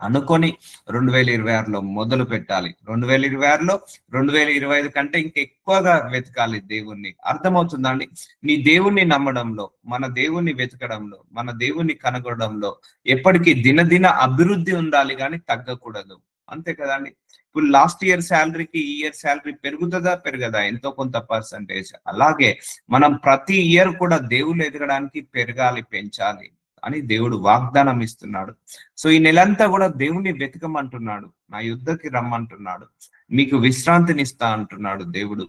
[SPEAKER 1] అనుకొని 2026లో మొదలు పెట్టాలి. 2026లో 2025 కంటే ఇంకా ఎక్కువగా వెతకాలి దేవుణ్ణి. అర్థమవుతుందా అండి? నీ దేవుణ్ణి నమ్మడంలో, మన దేవుణ్ణి వెతకడంలో, మన దేవుణ్ణి కనుగొనడంలో ఎప్పటికీ దినదిన అభివృద్ధి ఉండాలి కానీ తగ్గకూడదు. అంతే కదండి. ఇప్పుడు లాస్ట్ ఇయర్ శాలరీకి ఈ ఇయర్ శాలరీ పెరుగుతుందా పెరగదా? ఎంతో కొంత పర్సంటేజ్. అలాగే మనం ప్రతి ఇయర్ కూడా దేవుళ్ళు ఎదగడానికి పెరగాలి, పెంచాలి అని దేవుడు వాగ్దానం ఇస్తున్నాడు. సో ఈ నెలంతా కూడా దేవుణ్ణి వెతకమంటున్నాడు, నా యుద్ధకి రమ్మంటున్నాడు, మీకు విశ్రాంతిని ఇస్తా అంటున్నాడు దేవుడు.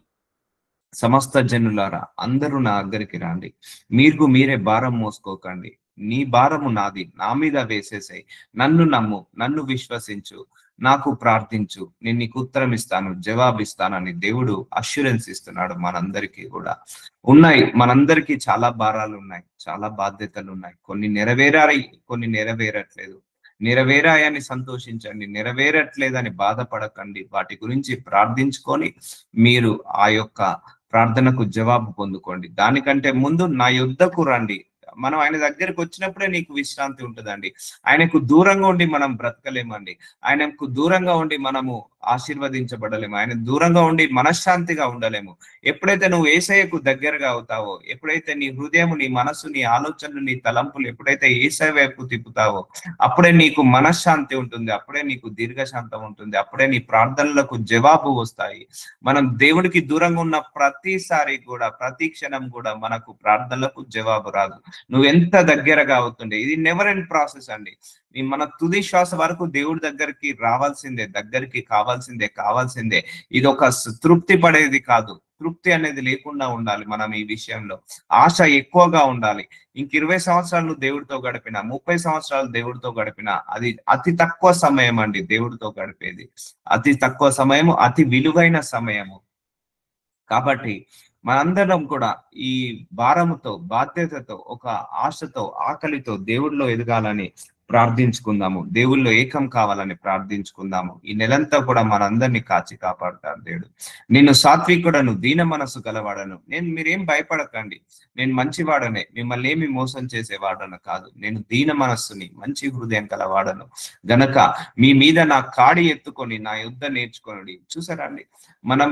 [SPEAKER 1] సమస్త జనులారా అందరూ నా దగ్గరికి రండి, మీరు మీరే భారం మోసుకోకండి, నీ భారము నాది, నా మీద వేసేసాయి, నన్ను నమ్ము, నన్ను విశ్వసించు, నాకు ప్రార్థించు, నేను నీకు ఉత్తరం ఇస్తాను, జవాబిస్తానని దేవుడు అష్యూరెన్స్ ఇస్తున్నాడు. మనందరికీ కూడా ఉన్నాయి, మనందరికీ చాలా భారాలు ఉన్నాయి, చాలా బాధ్యతలు ఉన్నాయి. కొన్ని నెరవేరాయి, కొన్ని నెరవేరట్లేదు. నెరవేరాయని సంతోషించండి, నెరవేరట్లేదని బాధపడకండి. వాటి గురించి ప్రార్థించుకొని మీరు ఆ యొక్క ప్రార్థనకు జవాబు పొందుకోండి. దానికంటే ముందు నా యుద్ధకు రండి. మనం ఆయన దగ్గరికి వచ్చినప్పుడే నీకు విశ్రాంతి ఉంటుందండి. ఆయనకు దూరంగా ఉండి మనం బ్రతకలేమండి. ఆయనకు దూరంగా ఉండి మనము ఆశీర్వదించబడలేము. ఆయన దూరంగా ఉండి మనశ్శాంతిగా ఉండలేము. ఎప్పుడైతే నువ్వు యేసయ్యకు దగ్గరగా అవుతావో, ఎప్పుడైతే నీ హృదయం, నీ మనస్సు, నీ ఆలోచనలు, నీ తలంపులు ఎప్పుడైతే యేసయ్య వైపు తిప్పుతావో అప్పుడే నీకు మనశ్శాంతి ఉంటుంది, అప్పుడే నీకు దీర్ఘశాంతం ఉంటుంది, అప్పుడే నీ ప్రార్థనలకు జవాబు వస్తాయి. మనం దేవుడికి దూరంగా ఉన్న ప్రతిసారి కూడా, ప్రతి క్షణం కూడా మనకు ప్రార్థనలకు జవాబు రాదు. నువ్వు ఎంత దగ్గరగా అవుతుండే, ఇది నెవర్ ఎండ్ ప్రాసెస్ అండి. మన తుది శ్వాస వరకు దేవుడి దగ్గరికి రావాల్సిందే, దగ్గరికి కావాల్సిందే. ఇది ఒక తృప్తి పడేది కాదు. తృప్తి అనేది లేకుండా ఉండాలి. మనం ఈ విషయంలో ఆశ ఎక్కువగా ఉండాలి. ఇంక 20 సంవత్సరాలు దేవుడితో గడిపిన, 30 సంవత్సరాలు దేవుడితో గడిపిన, అది అతి తక్కువ సమయం అండి దేవుడితో గడిపేది. అతి తక్కువ సమయము, అతి విలువైన సమయము. కాబట్టి మనందరం కూడా ఈ భారముతో, బాధ్యతతో, ఒక ఆశతో, ఆకలితో దేవుడిలో ఎదగాలని ప్రార్థించుకుందాము. దేవుళ్ళో ఏకం కావాలని ప్రార్థించుకుందాము. ఈ నెలంతా కూడా మనందరినీ కాచి కాపాడుతాడు దేవుడు. నేను సాత్వికుడను, దీన మనసు గలవాడను. మీరేం భయపడకండి, నేను మంచివాడనే, మిమ్మల్ని ఏమి మోసం చేసేవాడను కాదు. నేను దీన మనస్సుని, మంచి హృదయం గలవాడను గనక మీ మీద నా కాడి ఎత్తుకొని నా యుద్ధ నేర్చుకోండి. చూసారా అండి,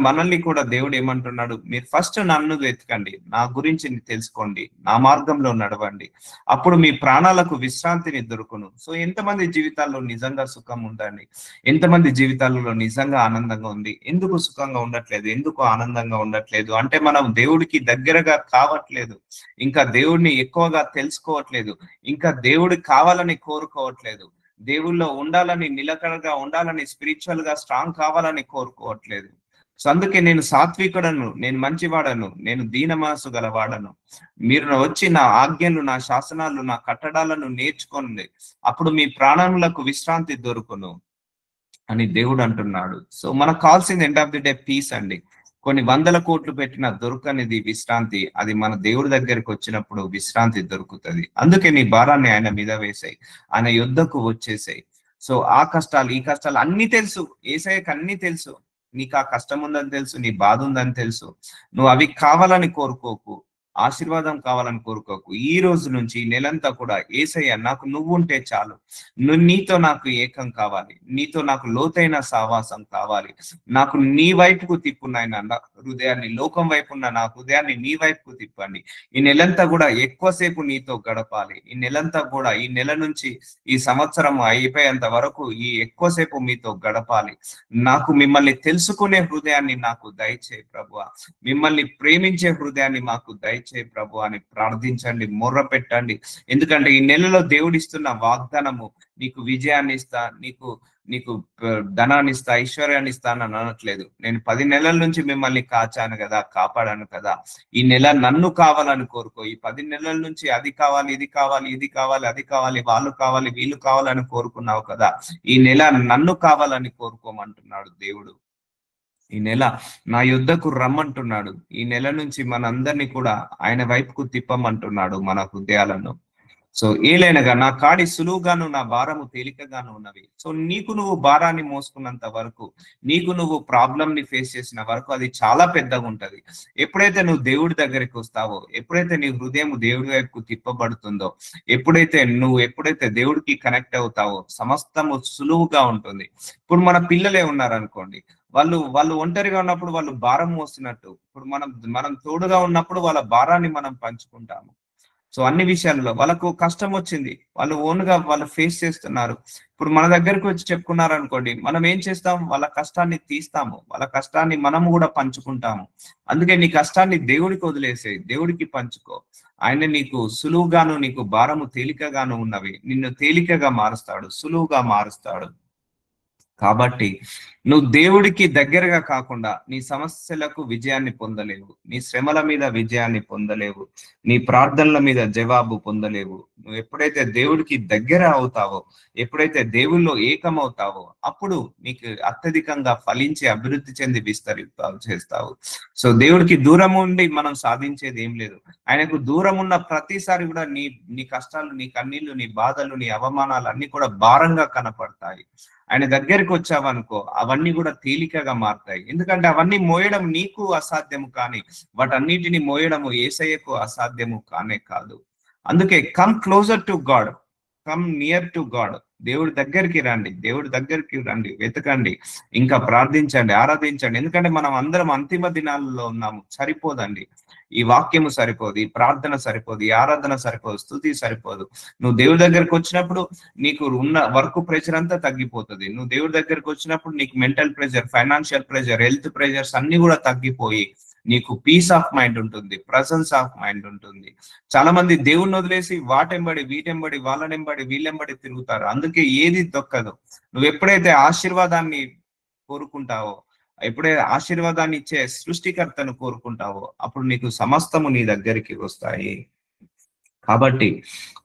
[SPEAKER 1] మనల్ని కూడా దేవుడు ఏమంటున్నాడు, మీరు ఫస్ట్ నన్ను వెతకండి, నా గురించి తెలుసుకోండి, నా మార్గంలో నడవండి, అప్పుడు మీ ప్రాణాలకు విశ్రాంతిని దొరుకును. సో ఎంతమంది జీవితాల్లో నిజంగా సుఖం ఉందండి? ఎంతమంది జీవితాలలో నిజంగా ఆనందంగా ఉంది? ఎందుకు సుఖంగా ఉండట్లేదు, ఎందుకు ఆనందంగా ఉండట్లేదు అంటే మనం దేవుడికి దగ్గరగా కావట్లేదు, ఇంకా దేవుడిని ఎక్కువగా తెలుసుకోవట్లేదు, ఇంకా దేవుడి కావాలని కోరుకోవట్లేదు, దేవుళ్ళో ఉండాలని, నిలకడగా ఉండాలని, స్పిరిచువల్ గా స్ట్రాంగ్ కావాలని కోరుకోవట్లేదు. సో అందుకే నేను సాత్వికుడను, నేను మంచివాడను, నేను దీన మనసు గలవాడను. మీరు వచ్చి నా ఆజ్ఞలు, నా శాసనాలు, నా కట్టడాలను నేర్చుకోండి, అప్పుడు మీ ప్రాణములకు విశ్రాంతి దొరుకును అని దేవుడు అంటున్నాడు. సో మనకు కావాల్సింది end of the day peace అండి. కొన్ని వందల కోట్లు పెట్టిన దొరకనిది విశ్రాంతి. అది మన దేవుడి దగ్గరికి వచ్చినప్పుడు విశ్రాంతి దొరుకుతుంది. అందుకే నీ భారాన్ని ఆయన మీద వేసాయి, ఆయన యుద్ధకు వచ్చేసాయి. సో ఆ కష్టాలు, ఈ కష్టాలు అన్ని తెలుసు, ఏసయ్యకి అన్ని తెలుసు. నీకు ఆ కష్టం ఉందని తెలుసు, నీ బాధ ఉందని తెలుసు. నువ్వు అవి కావాలని కోరుకోకు, ఆశీర్వాదం కావాలని కోరుకోకు. ఈ రోజు నుంచి ఈ నెలంతా కూడా ఏసయ్య నాకు నువ్వు ఉంటే చాలు, నీతో నాకు ఏకం కావాలి, నీతో నాకు లోతైన సావాసం కావాలి, నాకు నీ వైపుకు తిప్పున్నాయన నా హృదయాన్ని, లోకం వైపు ఉన్న నా హృదయాన్ని నీ వైపుకు తిప్పండి. ఈ నెలంతా కూడా ఎక్కువసేపు నీతో గడపాలి. ఈ నెలంతా కూడా, ఈ నెల నుంచి ఈ సంవత్సరం అయిపోయేంత వరకు ఈ ఎక్కువసేపు మీతో గడపాలి. నాకు మిమ్మల్ని తెలుసుకునే హృదయాన్ని నాకు దయచేయి ప్రభువా, మిమ్మల్ని ప్రేమించే హృదయాన్ని మాకు దయచేయి ప్రభు అని ప్రార్థించండి, మొర్ర పెట్టండి. ఎందుకంటే ఈ నెలలో దేవుడిస్తున్న వాగ్దానము నీకు విజయాన్ని ఇస్తా, నీకు ధనాన్ని ఇస్తా, ఐశ్వర్యాన్ని ఇస్తా అని అనట్లేదు. నేను 10 నెలల నుంచి మిమ్మల్ని కాచాను కదా, కాపాడాను కదా, ఈ నెల నన్ను కావాలని కోరుకో. ఈ 10 నెలల నుంచి అది కావాలి, ఇది కావాలి, ఇది కావాలి, అది కావాలి, వాళ్ళు కావాలి, వీళ్ళు కావాలని కోరుకున్నావు కదా, ఈ నెల నన్ను కావాలని కోరుకోమంటున్నాడు దేవుడు. ఈ నెల నా యుద్ధకు రమ్మంటున్నాడు. ఈ నెల నుంచి మనందరినీ కూడా ఆయన వైపుకు తిప్పమంటున్నాడు, మన హృదయాలను. సో ఏలైనగా నా కాడి సులువుగాను, నా భారము తేలికగాను ఉన్నవి. సో నీకు నువ్వు భారాన్ని మోసుకున్నంత వరకు, నీకు నువ్వు ప్రాబ్లం ని ఫేస్ చేసిన వరకు అది చాలా పెద్దగా ఉంటది. ఎప్పుడైతే నువ్వు దేవుడి దగ్గరికి వస్తావో, ఎప్పుడైతే నీ హృదయం దేవుడి వైపుకు తిప్పబడుతుందో, ఎప్పుడైతే దేవుడికి కనెక్ట్ అవుతావో, సమస్తము సులువుగా ఉంటుంది. ఇప్పుడు మన పిల్లలే ఉన్నారనుకోండి, వాళ్ళు ఒంటరిగా ఉన్నప్పుడు వాళ్ళు భారం మోస్తున్నట్టు, ఇప్పుడు మనం తోడుగా ఉన్నప్పుడు వాళ్ళ భారాన్ని మనం పంచుకుంటాము. సో అన్ని విషయాల్లో వాళ్ళకు కష్టం వచ్చింది, వాళ్ళు ఓన్గా వాళ్ళు ఫేస్ చేస్తున్నారు. ఇప్పుడు మన దగ్గరకు వచ్చి చెప్పుకున్నారు అనుకోండి, మనం ఏం చేస్తాం, వాళ్ళ కష్టాన్ని తీస్తాము, వాళ్ళ కష్టాన్ని మనము కూడా పంచుకుంటాము. అందుకే నీ కష్టాన్ని దేవుడికి వదిలేసేయి, దేవుడికి పంచుకో. ఆయన నీకు సులువుగాను, నీకు భారము తేలికగాను ఉన్నవి, నిన్ను తేలికగా మారుస్తాడు, సులువుగా మారుస్తాడు. కాబట్టి నువ్వు దేవుడికి దగ్గరగా కాకుండా నీ సమస్యలకు విజయాన్ని పొందలేవు, నీ శ్రమల మీద విజయాన్ని పొందలేవు, నీ ప్రార్థనల మీద జవాబు పొందలేవు. నువ్వు ఎప్పుడైతే దేవుడికి దగ్గర అవుతావో, ఎప్పుడైతే దేవుళ్ళో ఏకమవుతావో, అప్పుడు నీకు అత్యధికంగా ఫలించి అభివృద్ధి చెంది చేస్తావు. సో దేవుడికి దూరం ఉండి మనం సాధించేది ఏం లేదు. ఆయనకు దూరం ఉన్న ప్రతిసారి కూడా నీ కష్టాలు, నీ కన్నీళ్లు, నీ బాధలు, నీ అవమానాలు అన్ని కూడా భారంగా కనపడతాయి. ఆయన దగ్గరికి వచ్చావనుకో, అవన్నీ కూడా తేలికగా మారుతాయి. ఎందుకంటే అవన్నీ మోయడం నీకు అసాధ్యము, కానీ వాటన్నిటిని మోయడము యేసయ్యకు అసాధ్యము కానే కాదు. అందుకే come closer to God, come near to God. దేవుడి దగ్గరికి రండి, వెతకండి, ఇంకా ప్రార్థించండి, ఆరాధించండి. ఎందుకంటే మనం అందరం అంతిమ దినాలలో ఉన్నాము. సరిపోదండి, ఈ వాక్యము సరిపోదు, ఈ ప్రార్థన సరిపోదు, ఈ ఆరాధన సరిపోదు, స్తుతి సరిపోదు. నువ్వు దేవుడి దగ్గరకు వచ్చినప్పుడు నీకు ఉన్న వర్క్ ప్రెషర్ అంతా తగ్గిపోతుంది. నువ్వు దేవుడి దగ్గరకు వచ్చినప్పుడు నీకు mental pressure, financial pressure, health pressures అన్ని కూడా తగ్గిపోయి నీకు పీస్ ఆఫ్ మైండ్ ఉంటుంది, ప్రజెన్స్ ఆఫ్ మైండ్ ఉంటుంది. చాలా మంది దేవుణ్ణి వదిలేసి వీటెంబడి వాళ్ళనెంబడి వీళ్ళెంబడి తిరుగుతారు. అందుకే ఏది దొక్కదు. నువ్వు ఎప్పుడైతే ఆశీర్వాదాన్ని కోరుకుంటావో, ఎప్పుడే ఆశీర్వాదాన్ని ఇచ్చే సృష్టికర్తను కోరుకుంటావో అప్పుడు నీకు సమస్తము నీ దగ్గరికి వస్తాయి. కాబట్టి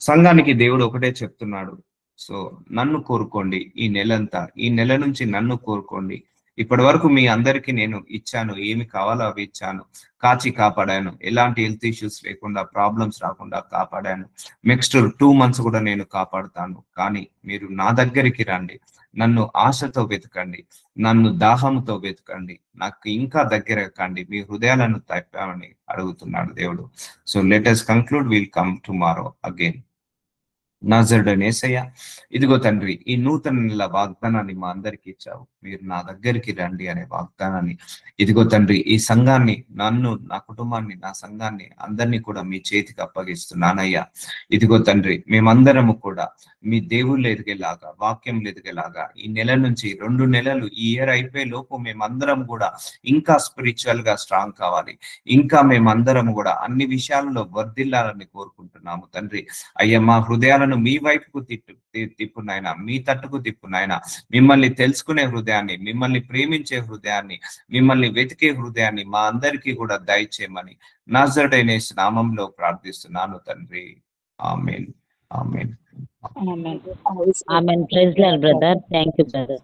[SPEAKER 1] సంఘానికి దేవుడు ఒకటే చెప్తున్నాడు, సో నన్ను కోరుకోండి ఈ నెలంతా, ఈ నెల నుంచి నన్ను కోరుకోండి. ఇప్పటి వరకు మీ అందరికి నేను ఇచ్చాను, ఏమి కావాలో అవి ఇచ్చాను, కాచి కాపాడాను, ఎలాంటి హెల్త్ ఇష్యూస్ లేకుండా, ప్రాబ్లమ్స్ రాకుండా కాపాడాను. నెక్స్ట్ 2 months కూడా నేను కాపాడుతాను. కానీ మీరు నా దగ్గరికి రండి, నన్ను ఆశతో వెతకండి, నన్ను దాహంతో వెతకండి, నాకు ఇంకా దగ్గర కండి, మీ హృదయాలను తప్పామని అడుగుతున్నాడు దేవుడు. So let us conclude, we'll come tomorrow again. నజరుడైన యేసయ్య, ఇదిగో తండ్రి, ఈ నూతన నెల వాగ్దానాన్ని మా అందరికి ఇచ్చావు, మీరు నా దగ్గరికి రండి అనే వాగ్దానాన్ని. ఇదిగో తండ్రి, ఈ సంఘాన్ని, నన్ను, నా కుటుంబాన్ని, నా సంఘాన్ని అందరినీ కూడా మీ చేతికి అప్పగిస్తున్నానయ్యా. ఇదిగో తండ్రి, మేమందరము కూడా మీ దేవుళ్ళు ఎదిగేలాగా, వాక్యం ఎదిగేలాగా, ఈ నెల నుంచి 2 నెలలు, ఈ ఇయర్ అయిపోయే లోపు మేమందరం కూడా ఇంకా స్పిరిచువల్ గా స్ట్రాంగ్ కావాలి, ఇంకా మేమందరం కూడా అన్ని విషయాలలో వర్ధిల్లాలని కోరుకుంటున్నాము తండ్రి. అయ్యా, మా హృదయాలను మీ వైపుకు తిప్పు నాయన, మీ తట్టుకు తిప్పు నాయన. మిమ్మల్ని తెలుసుకునే హృదయాన్ని, మిమ్మల్ని ప్రేమించే హృదయాన్ని, మిమ్మల్ని వెతికే హృదయాన్ని మా అందరికీ కూడా దయచేయమని నజరుడైన యేసు నామములో ప్రార్థిస్తున్నాను తండ్రి. ఆమేన్. ఆమేన్.
[SPEAKER 2] Amen. Praise the Lord, brother. Thank you, brother.